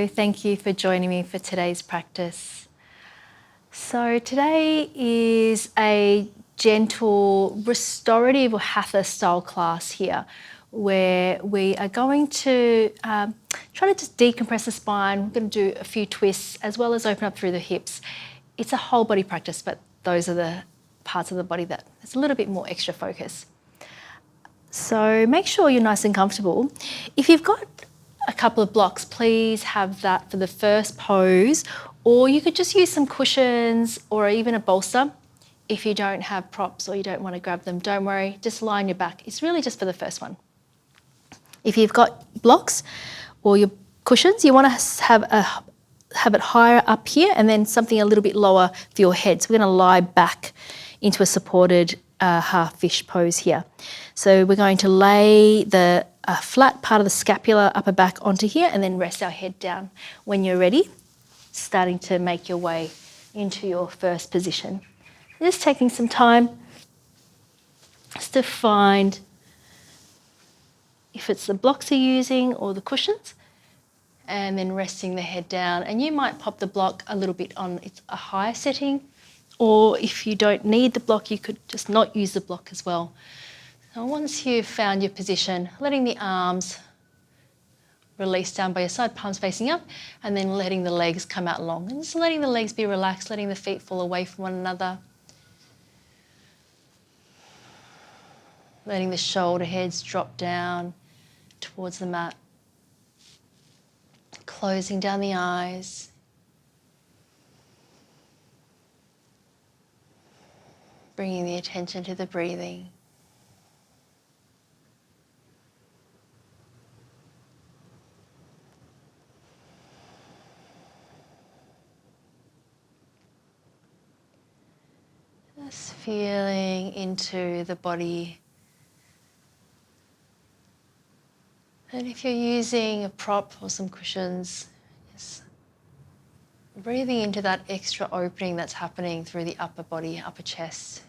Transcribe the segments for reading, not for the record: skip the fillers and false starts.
Hello, thank you for joining me for today's practice. So today is a gentle restorative or hatha style class here where we are going to try to just decompress the spine. We're going to do a few twists as well as open up through the hips. It's a whole body practice, but those are the parts of the body that there's a little bit more extra focus. So make sure you're nice and comfortable. If you've got a couple of blocks, please have that for the first pose, or you could just use some cushions or even a bolster. If you don't have props or you don't want to grab them, don't worry, just lie on your back. It's really just for the first one. If you've got blocks or your cushions, you want to have it higher up here and then something a little bit lower for your head. So we're going to lie back into a supported half fish pose here. So we're going to lay the flat part of the scapula, upper back onto here and then rest our head down. When you're ready, starting to make your way into your first position. Just taking some time just to find if it's the blocks you're using or the cushions, and then resting the head down. And you might pop the block a little bit on a higher setting, or if you don't need the block, you could just not use the block as well. So once you've found your position, letting the arms release down by your side, palms facing up, and then letting the legs come out long. And just letting the legs be relaxed, letting the feet fall away from one another. Letting the shoulder heads drop down towards the mat. Closing down the eyes. Bringing the attention to the breathing. Just feeling into the body. And if you're using a prop or some cushions, just breathing into that extra opening that's happening through the upper body, upper chest.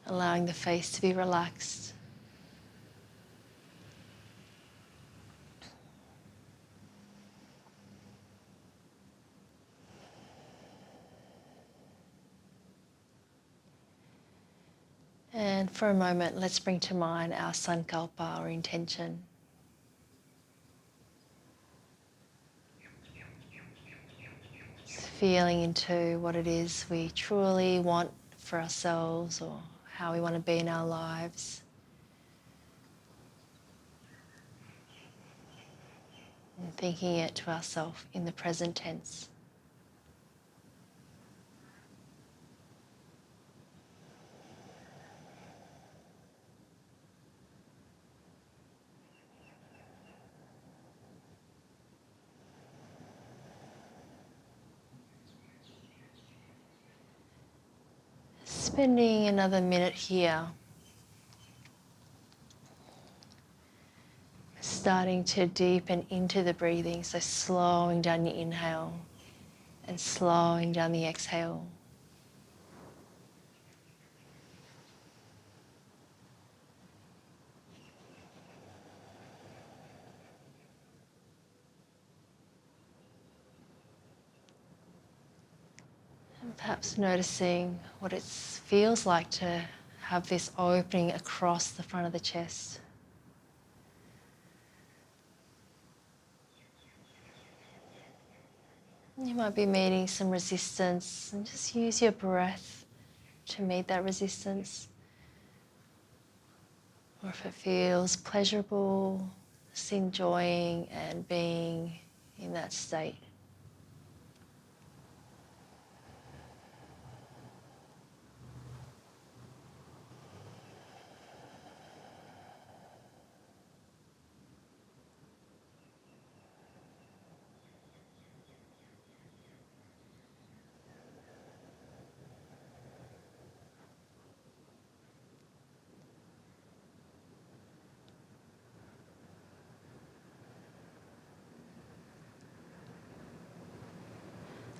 Allowing the face to be relaxed. And for a moment, let's bring to mind our sankalpa, or intention. Just feeling into what it is we truly want for ourselves, or how we want to be in our lives. And thinking it to ourselves in the present tense. Spending another minute here, starting to deepen into the breathing, so slowing down your inhale and slowing down the exhale. Perhaps noticing what it feels like to have this opening across the front of the chest. You might be meeting some resistance, and just use your breath to meet that resistance. Or if it feels pleasurable, just enjoying and being in that state.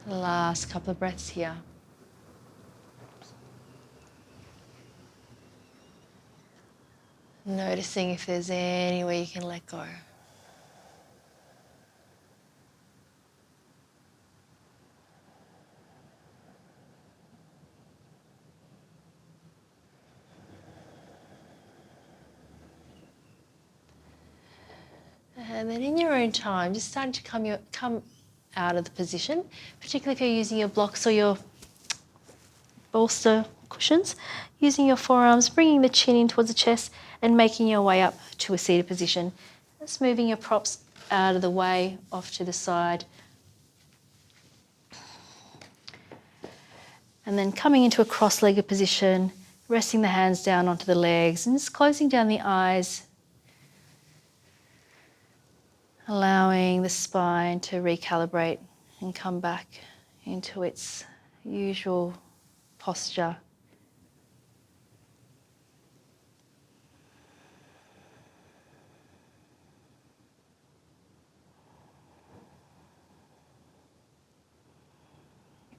Last couple of breaths here. Noticing if there's any way you can let go. And then in your own time, just starting to come out of the position, particularly if you're using your blocks or your bolster cushions, using your forearms, bringing the chin in towards the chest and making your way up to a seated position. Just moving your props out of the way, off to the side. And then coming into a cross-legged position, resting the hands down onto the legs and just closing down the eyes, allowing the spine to recalibrate and come back into its usual posture.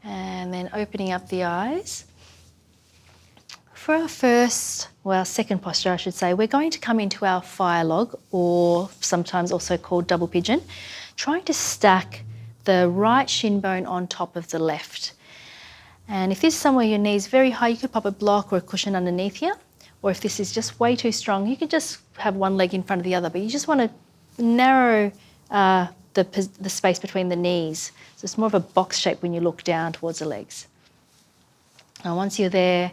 And then opening up the eyes. For our second posture, I should say, we're going to come into our fire log, or sometimes also called double pigeon, trying to stack the right shin bone on top of the left. And if this is somewhere your knee's very high, you could pop a block or a cushion underneath here. Or if this is just way too strong, you could just have one leg in front of the other, but you just want to narrow the space between the knees. So it's more of a box shape when you look down towards the legs. Now once you're there,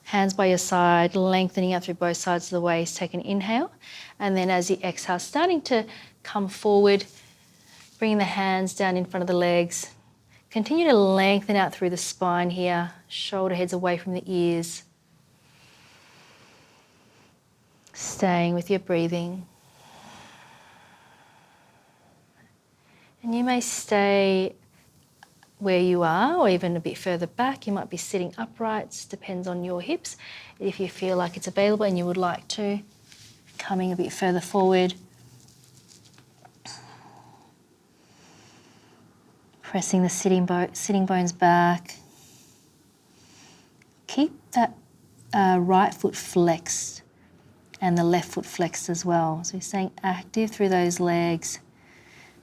hands by your side, lengthening out through both sides of the waist, take an inhale. And then as you exhale, starting to come forward, bringing the hands down in front of the legs. Continue to lengthen out through the spine here, shoulder heads away from the ears. Staying with your breathing. And you may stay where you are or even a bit further back. You might be sitting upright, depends on your hips. If you feel like it's available and you would like to, coming a bit further forward. Pressing the sitting bones back. Keep that right foot flexed and the left foot flexed as well. So you're staying active through those legs,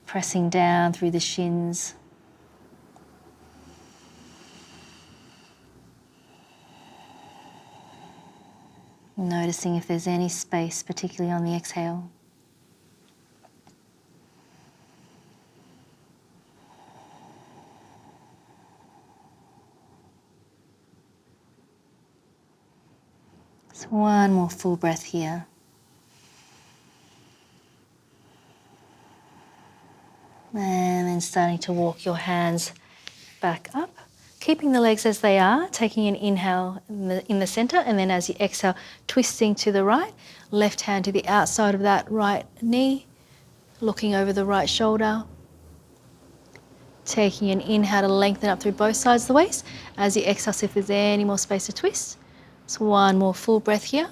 pressing down through the shins. Noticing if there's any space, particularly on the exhale. So one more full breath here. And then starting to walk your hands back up, keeping the legs as they are, taking an inhale in the center, and then as you exhale, twisting to the right, left hand to the outside of that right knee, looking over the right shoulder, taking an inhale to lengthen up through both sides of the waist. As you exhale, see if there's any more space to twist. So one more full breath here.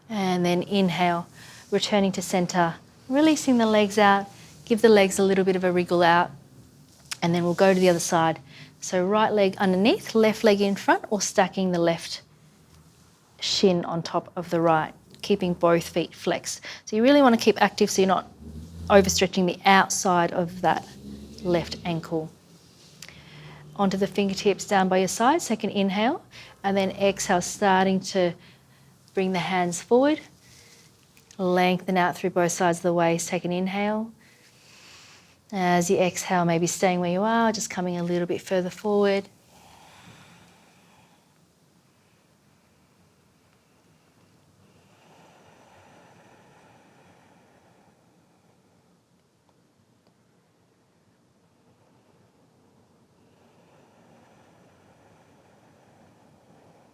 And then inhale, returning to center, releasing the legs out, give the legs a little bit of a wriggle out, and then we'll go to the other side. So right leg underneath, left leg in front, or stacking the left shin on top of the right, keeping both feet flexed. So you really want to keep active so you're not overstretching the outside of that left ankle. Onto the fingertips down by your side, second inhale, and then exhale, starting to bring the hands forward, lengthen out through both sides of the waist, take an inhale. As you exhale, maybe staying where you are, just coming a little bit further forward.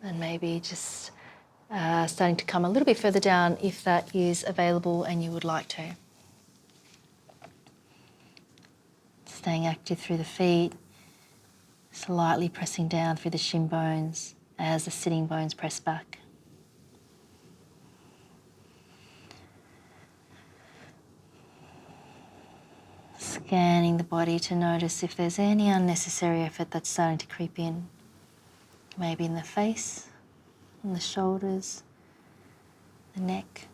And maybe just starting to come a little bit further down if that is available and you would like to. Staying active through the feet, slightly pressing down through the shin bones as the sitting bones press back. Scanning the body to notice if there's any unnecessary effort that's starting to creep in. maybe in the face, in the shoulders, the neck.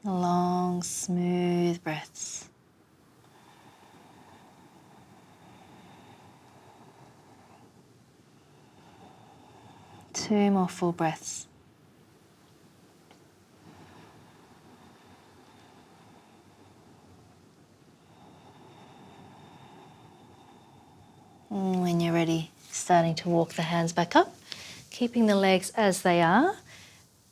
Long, smooth breaths. Two more full breaths. And when you're ready, starting to walk the hands back up, keeping the legs as they are.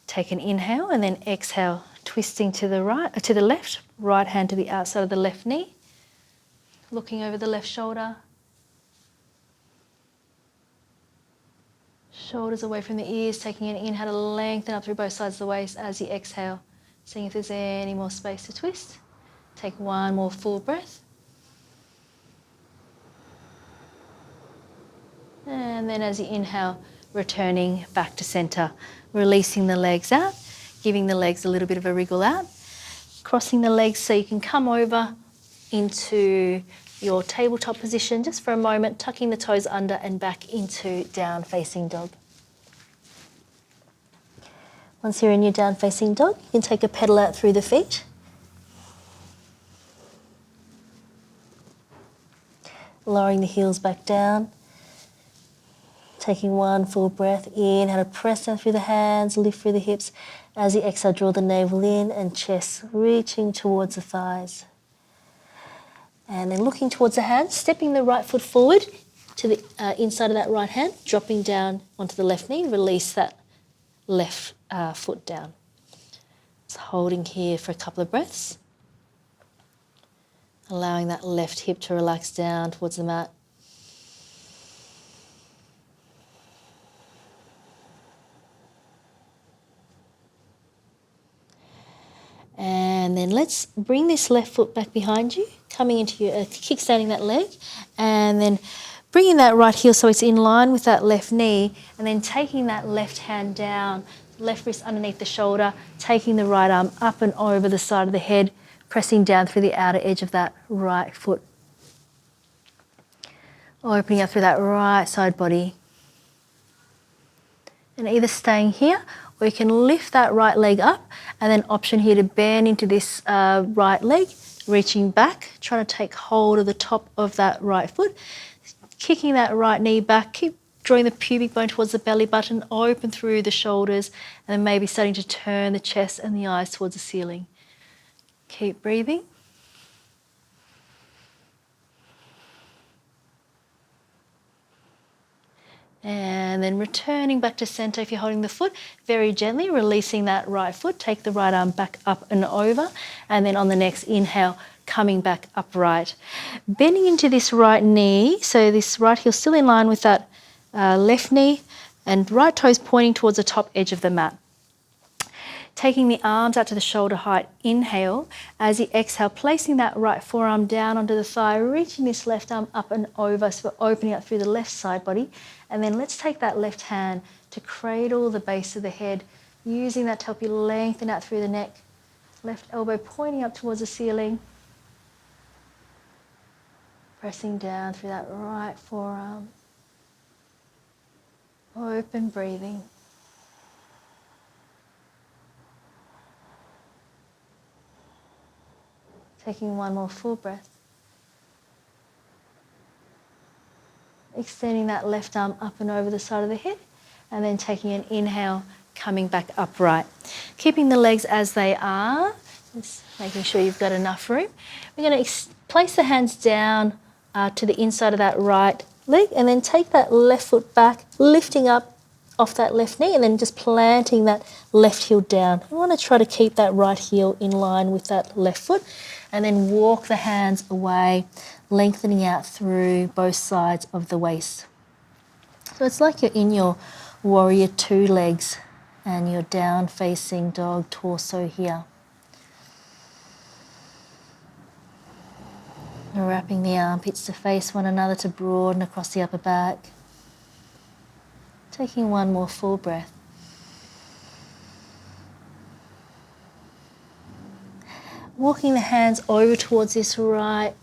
Take an inhale and then exhale, twisting to the right, to the left, right hand to the outside of the left knee, looking over the left shoulder. Shoulders away from the ears, taking an inhale to lengthen up through both sides of the waist as you exhale. Seeing if there's any more space to twist. Take one more full breath. And then as you inhale, returning back to center, releasing the legs out, giving the legs a little bit of a wriggle out, crossing the legs so you can come over into your tabletop position just for a moment, tucking the toes under and back into down facing dog. Once you're in your down facing dog, you can take a pedal out through the feet. Lowering the heels back down. Taking one full breath in, how to press down through the hands, lift through the hips. As you exhale, draw the navel in and chest reaching towards the thighs. And then looking towards the hands, stepping the right foot forward to the inside of that right hand, dropping down onto the left knee, release that left foot down. Just holding here for a couple of breaths. Allowing that left hip to relax down towards the mat. And then let's bring this left foot back behind you, coming into your kickstanding that leg, and then bringing that right heel so it's in line with that left knee, and then taking that left hand down, left wrist underneath the shoulder, taking the right arm up and over the side of the head, pressing down through the outer edge of that right foot. Opening up through that right side body. And either staying here, or you can lift that right leg up, and then option here to bend into this right leg, reaching back, trying to take hold of the top of that right foot, kicking that right knee back, keep drawing the pubic bone towards the belly button, open through the shoulders, and then maybe starting to turn the chest and the eyes towards the ceiling. Keep breathing. And then returning back to center if you're holding the foot, very gently releasing that right foot, take the right arm back up and over, and then on the next inhale, coming back upright. Bending into this right knee, so this right heel still in line with that left knee, and right toes pointing towards the top edge of the mat. Taking the arms out to the shoulder height, inhale. As you exhale, placing that right forearm down onto the thigh, reaching this left arm up and over, so we're opening up through the left side body. And then let's take that left hand to cradle the base of the head, using that to help you lengthen out through the neck. Left elbow pointing up towards the ceiling. Pressing down through that right forearm. Open breathing. Taking one more full breath. Extending that left arm up and over the side of the head, and then taking an inhale, coming back upright. Keeping the legs as they are, just making sure you've got enough room. We're going to place the hands down to the inside of that right leg, and then take that left foot back, lifting up off that left knee, and then just planting that left heel down. We want to try to keep that right heel in line with that left foot, and then walk the hands away, lengthening out through both sides of the waist. So it's like you're in your warrior two legs and your down facing dog torso here. Wrapping the armpits to face one another to broaden across the upper back. Taking one more full breath. walking the hands over towards this right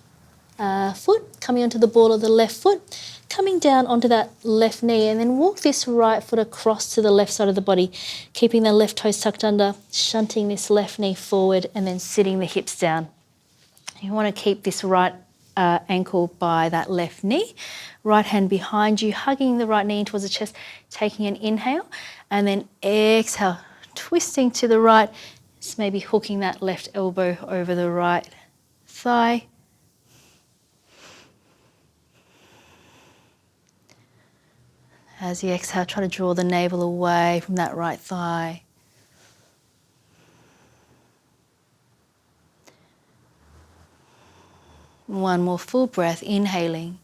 foot, coming onto the ball of the left foot, coming down onto that left knee, and then walk this right foot across to the left side of the body, keeping the left toes tucked under, shunting this left knee forward, and then sitting the hips down. You want to keep this right ankle by that left knee, right hand behind you, hugging the right knee in towards the chest, taking an inhale, and then exhale, twisting to the right, just maybe hooking that left elbow over the right thigh. As you exhale, try to draw the navel away from that right thigh. One more full breath, inhaling.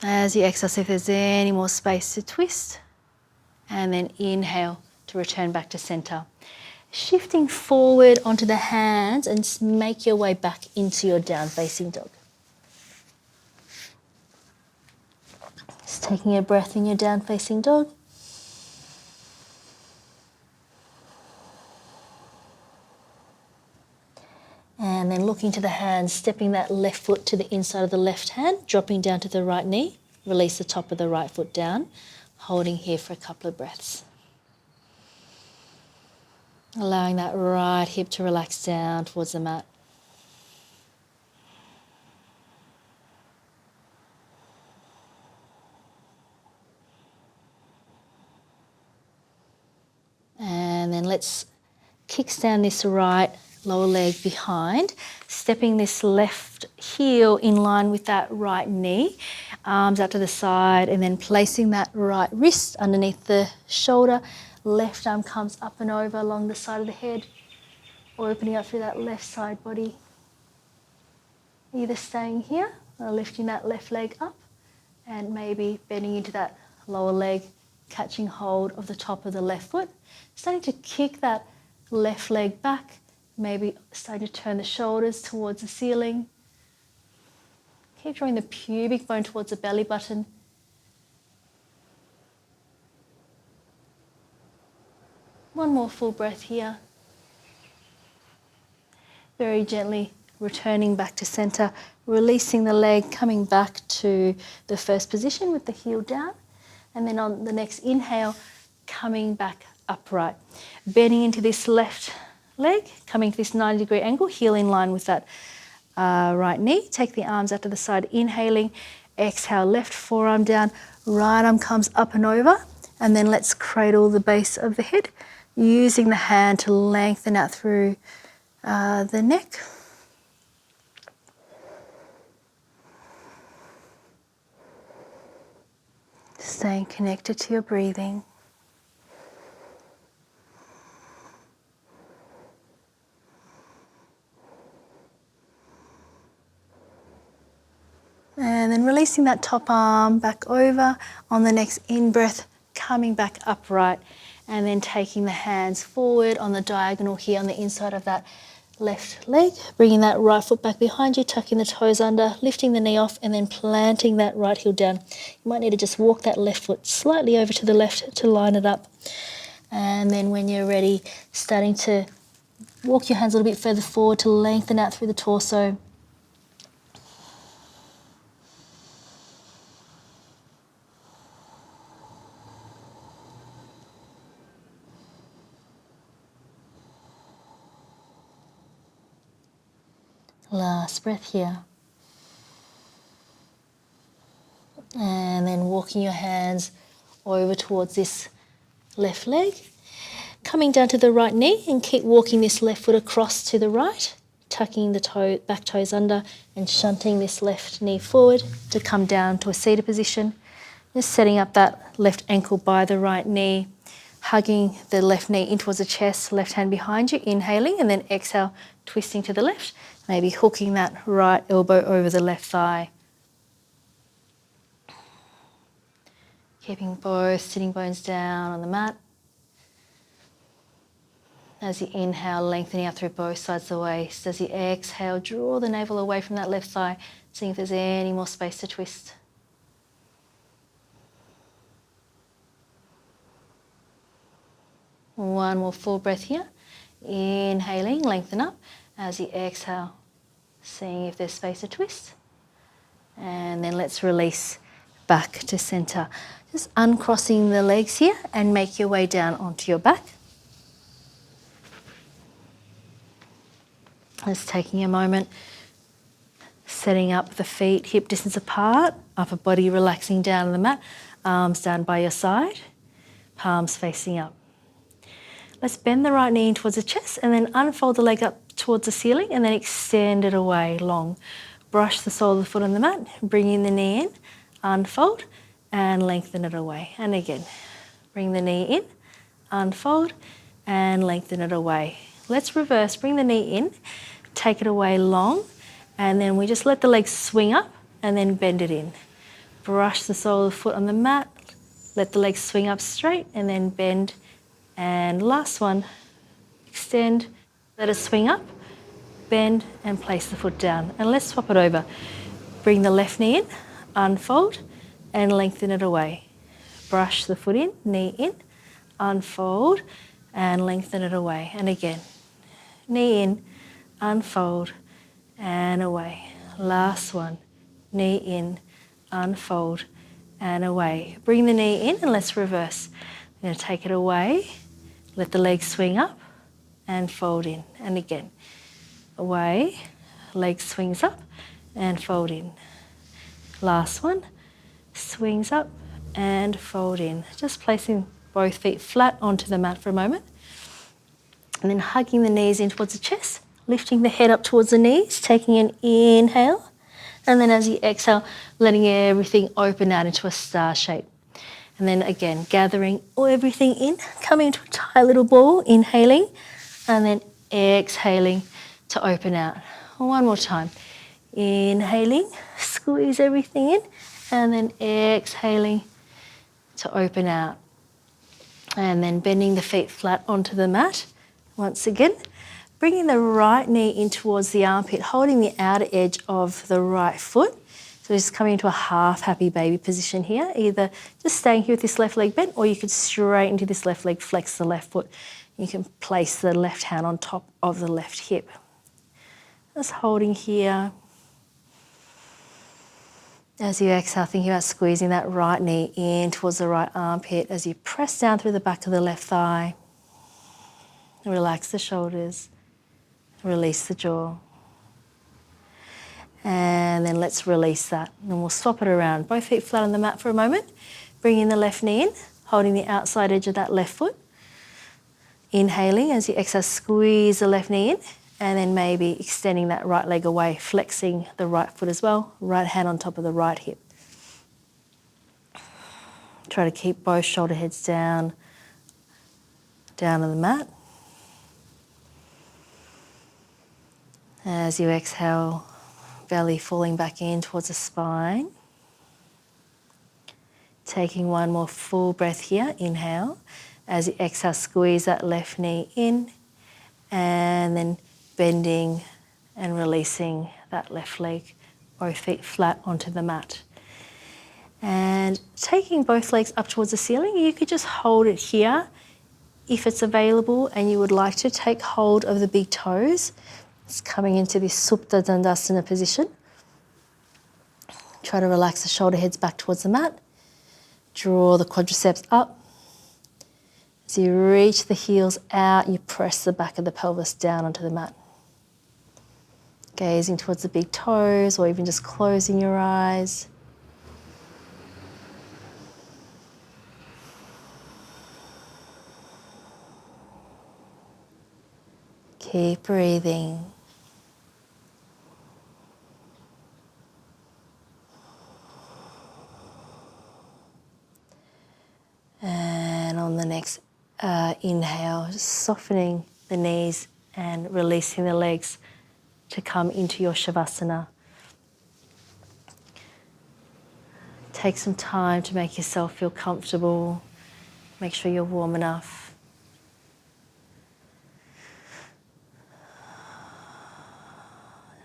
As you exhale, see if there's any more space to twist. And then inhale to return back to center. Shifting forward onto the hands and make your way back into your down facing dog. Just taking a breath in your down facing dog. And then looking to the hands, stepping that left foot to the inside of the left hand, dropping down to the right knee. Release the top of the right foot down, holding here for a couple of breaths. Allowing that right hip to relax down towards the mat. And then let's kickstand this right lower leg behind, stepping this left heel in line with that right knee, arms out to the side, and then placing that right wrist underneath the shoulder. Left arm comes up and over along the side of the head, opening up through that left side body. Either staying here or lifting that left leg up and maybe bending into that lower leg, catching hold of the top of the left foot, starting to kick that left leg back, maybe starting to turn the shoulders towards the ceiling. Keep drawing the pubic bone towards the belly button. One more full breath here. Very gently returning back to center, releasing the leg, coming back to the first position with the heel down. And then on the next inhale, coming back upright. Bending into this left leg, coming to this 90-degree angle, heel in line with that right knee. Take the arms out to the side, inhaling. Exhale, left forearm down, right arm comes up and over. And then let's cradle the base of the head, using the hand to lengthen out through the neck. Staying connected to your breathing. And then releasing that top arm back over on the next in-breath, coming back upright, and then taking the hands forward on the diagonal here on the inside of that left leg, bringing that right foot back behind you, tucking the toes under, lifting the knee off, and then planting that right heel down. You might need to just walk that left foot slightly over to the left to line it up. And then when you're ready, starting to walk your hands a little bit further forward to lengthen out through the torso. Last breath here. And then walking your hands over towards this left leg. Coming down to the right knee and keep walking this left foot across to the right, tucking the back toes under and shunting this left knee forward to come down to a seated position. Just setting up that left ankle by the right knee, hugging the left knee in towards the chest, left hand behind you, inhaling, and then exhale, twisting to the left. Maybe hooking that right elbow over the left thigh. Keeping both sitting bones down on the mat. As you inhale, lengthening out through both sides of the waist. As you exhale, draw the navel away from that left thigh, seeing if there's any more space to twist. One more full breath here. Inhaling, lengthen up. As you exhale, seeing if there's space to twist. And then let's release back to center. Just uncrossing the legs here and make your way down onto your back. Just taking a moment, setting up the feet hip distance apart, upper body relaxing down on the mat, arms down by your side, palms facing up. Let's bend the right knee in towards the chest and then unfold the leg up towards the ceiling and then extend it away long. Brush the sole of the foot on the mat, bringing the knee in, unfold and lengthen it away. And again, bring the knee in, unfold and lengthen it away. Let's reverse, bring the knee in, take it away long, and then we just let the legs swing up and then bend it in. Brush the sole of the foot on the mat, let the legs swing up straight and then bend. And last one, extend, let it swing up, bend and place the foot down. And let's swap it over. Bring the left knee in, unfold and lengthen it away. Brush the foot in, knee in, unfold and lengthen it away. And again, knee in, unfold and away. Last one, knee in, unfold and away. Bring the knee in and let's reverse. We're going to take it away, let the legs swing up and fold in. And again, away, leg swings up and fold in. Last one, swings up and fold in. Just placing both feet flat onto the mat for a moment. And then hugging the knees in towards the chest, lifting the head up towards the knees, taking an inhale. And then as you exhale, letting everything open out into a star shape. And then again, gathering everything in, coming into a tight little ball, inhaling, and then exhaling to open out. One more time. Inhaling, squeeze everything in, and then exhaling to open out. And then bending the feet flat onto the mat. Once again, bringing the right knee in towards the armpit, holding the outer edge of the right foot. So just coming into a half happy baby position here, either just staying here with this left leg bent, or you could straighten into this left leg, flex the left foot. You can place the left hand on top of the left hip. Just holding here. As you exhale, thinking about squeezing that right knee in towards the right armpit as you press down through the back of the left thigh. Relax the shoulders, release the jaw. And then let's release that. And we'll swap it around. Both feet flat on the mat for a moment. Bringing the left knee in, holding the outside edge of that left foot. Inhaling as you exhale, squeeze the left knee in. And then maybe extending that right leg away, flexing the right foot as well. Right hand on top of the right hip. Try to keep both shoulder heads down on the mat. As you exhale, belly falling back in towards the spine. Taking one more full breath here, inhale. As you exhale, squeeze that left knee in and then bending and releasing that left leg, both feet flat onto the mat. And taking both legs up towards the ceiling, you could just hold it here if it's available and you would like to take hold of the big toes. It's coming into this Supta Dandasana position. Try to relax the shoulder heads back towards the mat. Draw the quadriceps up. As you reach the heels out, you press the back of the pelvis down onto the mat. Gazing towards the big toes or even just closing your eyes. Keep breathing. And on the next inhale, just softening the knees and releasing the legs to come into your Shavasana. Take some time to make yourself feel comfortable. Make sure you're warm enough.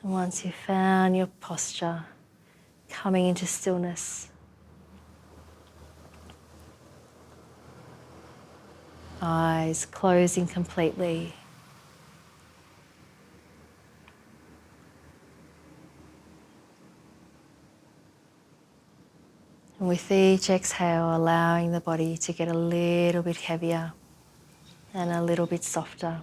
And once you've found your posture, coming into stillness. Eyes closing completely. And with each exhale, allowing the body to get a little bit heavier and a little bit softer.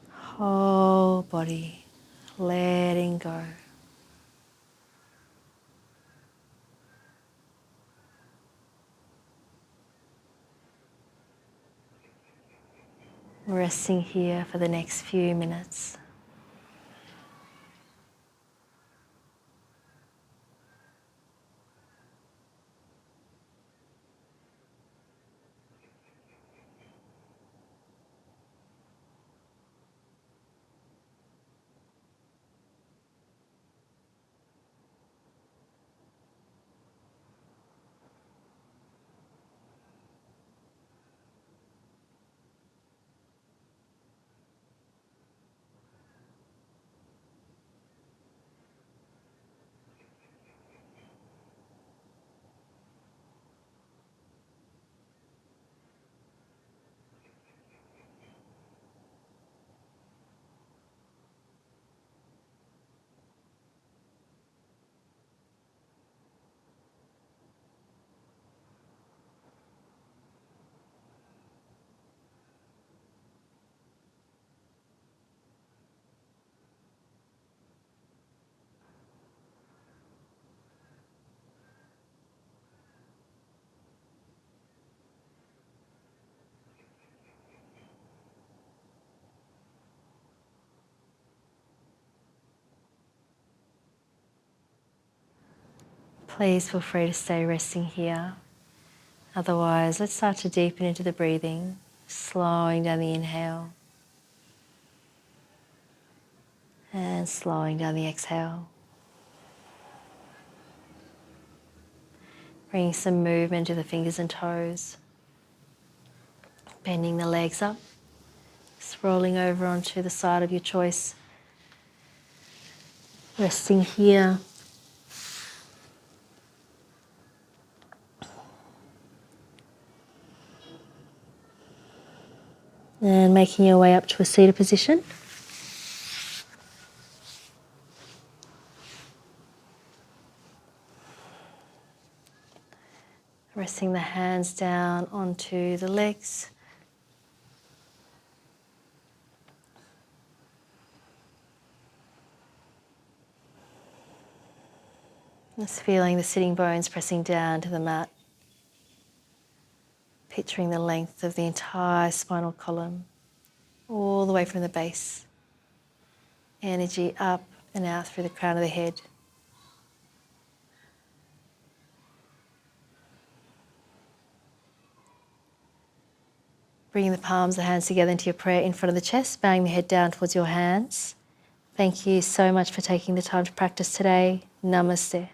Whole body letting go. Resting here for the next few minutes. Please feel free to stay resting here. Otherwise, let's start to deepen into the breathing, slowing down the inhale and slowing down the exhale. Bringing some movement to the fingers and toes, bending the legs up, scrolling over onto the side of your choice, resting here. And making your way up to a seated position. Resting the hands down onto the legs. Just feeling the sitting bones pressing down to the mat. Picturing the length of the entire spinal column, all the way from the base. Energy up and out through the crown of the head. Bringing the palms of the hands together into your prayer in front of the chest, bowing the head down towards your hands. Thank you so much for taking the time to practice today. Namaste.